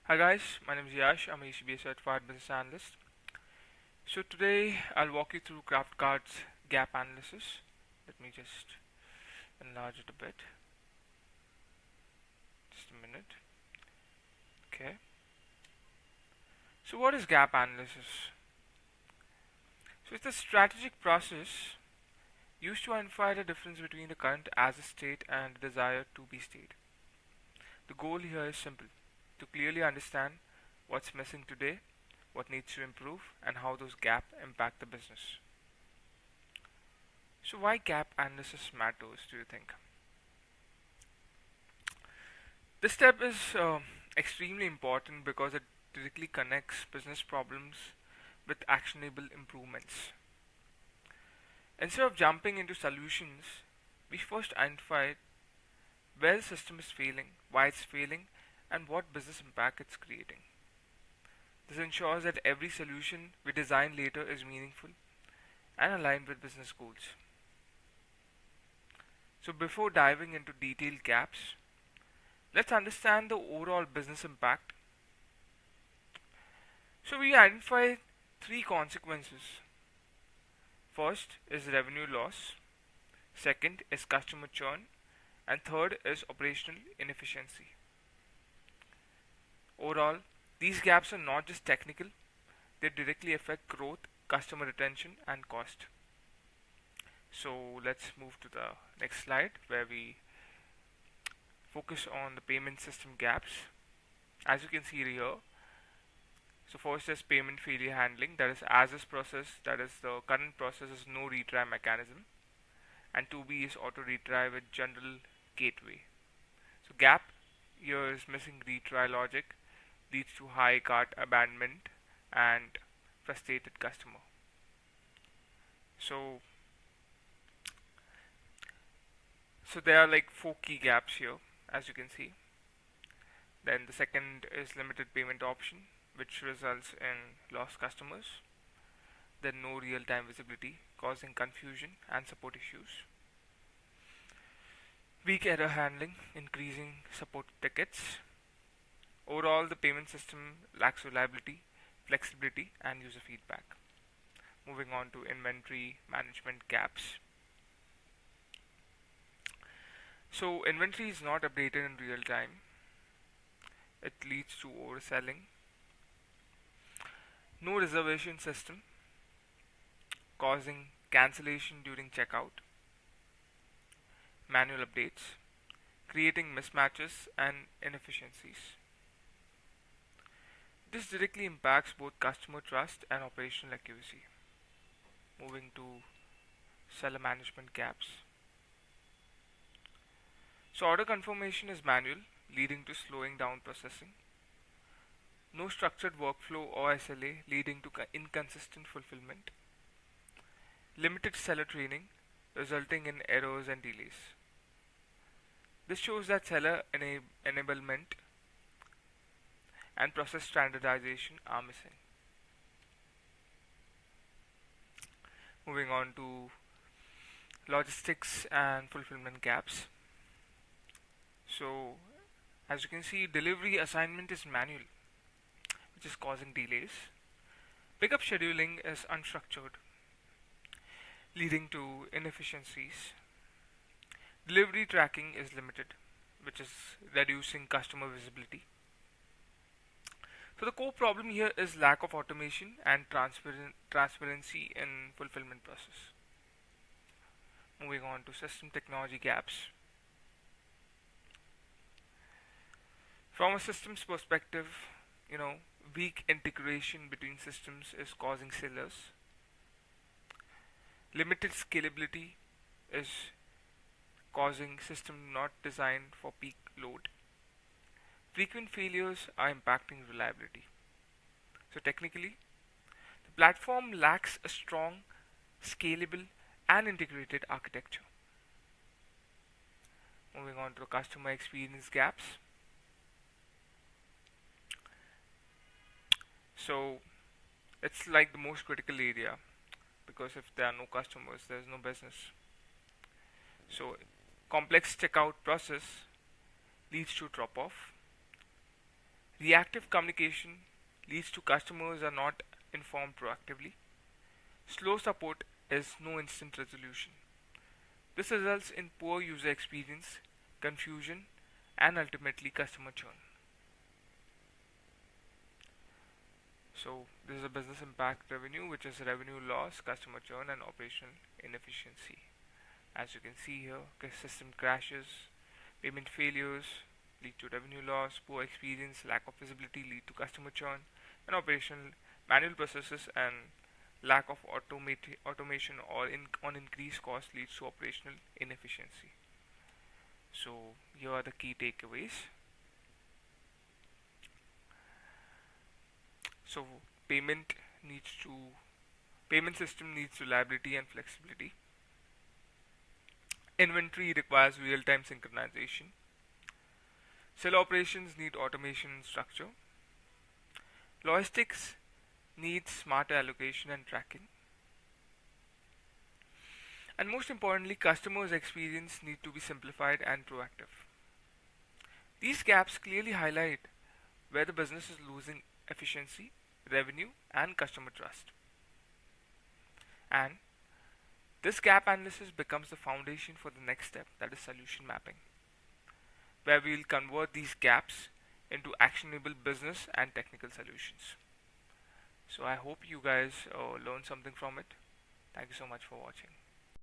Hi guys, my name is Yash. I'm a ECBA certified business analyst. So today I'll walk you through CraftCart's gap analysis. Let me just enlarge it a bit. Just a minute. Okay. So what is gap analysis? So it's a strategic process used to identify the difference between the current as a state and the desired to be state. The goal here is simple: to clearly understand what's missing today, what needs to improve, and how those gaps impact the business. So why gap analysis matters, do you think? This step is extremely important because it directly connects business problems with actionable improvements. Instead of jumping into solutions, we first identify where the system is failing, why it's failing, and what business impact it's creating. This ensures that every solution we design later is meaningful and aligned with business goals. So before diving into detailed gaps, let's understand the overall business impact. So we identify three consequences. First is revenue loss, second is customer churn, and third is operational inefficiency. Overall, these gaps are not just technical, they directly affect growth, customer retention, and cost. So let's move to the next slide where we focus on the payment system gaps. As you can see here, so first is payment failure handling, that is as is process, that is the current process is no retry mechanism, and 2B is auto retry with general gateway. So gap here is missing retry logic, leads to high cart abandonment and frustrated customer. So there are like four key gaps here, as you can see. Then the second is limited payment option, which results in lost customers. Then no real-time visibility, causing confusion and support issues. Weak error handling, increasing support tickets. Overall, the payment system lacks reliability, flexibility, and user feedback. Moving on to inventory management gaps. So inventory is not updated in real time. It leads to overselling. No reservation system, causing cancellation during checkout. Manual updates, creating mismatches and inefficiencies. This directly impacts both customer trust and operational accuracy. Moving to seller management gaps. So order confirmation is manual, leading to slowing down processing. No structured workflow or SLA, leading to inconsistent fulfillment. Limited seller training, resulting in errors and delays. This shows that seller enablement and process standardization are missing. Moving on to logistics and fulfillment gaps. So as you can see, delivery assignment is manual, which is causing delays. Pickup scheduling is unstructured, leading to inefficiencies. Delivery tracking is limited, which is reducing customer visibility. So the core problem here is lack of automation and transparency in fulfillment process. Moving on to system technology gaps. From a systems perspective, weak integration between systems is causing failures. Limited scalability is causing system not designed for peak load. Frequent failures are impacting reliability. So technically, the platform lacks a strong, scalable, and integrated architecture. Moving on to the customer experience gaps. So it's like the most critical area, because if there are no customers, there's no business. So complex checkout process leads to drop off. Reactive communication leads to customers are not informed proactively. Slow support is no instant resolution. This results in poor user experience, confusion, and ultimately customer churn. So, this is a business impact revenue, which is revenue loss, customer churn, and operational inefficiency. As you can see here, system crashes, payment failures lead to revenue loss, poor experience, lack of visibility lead to customer churn, and operational manual processes and lack of automation or on increased cost leads to operational inefficiency. So here are the key takeaways. So payment needs to payment system needs reliability and flexibility. Inventory requires real-time synchronization. Cell operations need automation and structure. Logistics needs smarter allocation and tracking. And most importantly, customers' experience need to be simplified and proactive. These gaps clearly highlight where the business is losing efficiency, revenue, and customer trust. And this gap analysis becomes the foundation for the next step, that is solution mapping, where we will convert these gaps into actionable business and technical solutions. So I hope you guys learned something from it. Thank you so much for watching.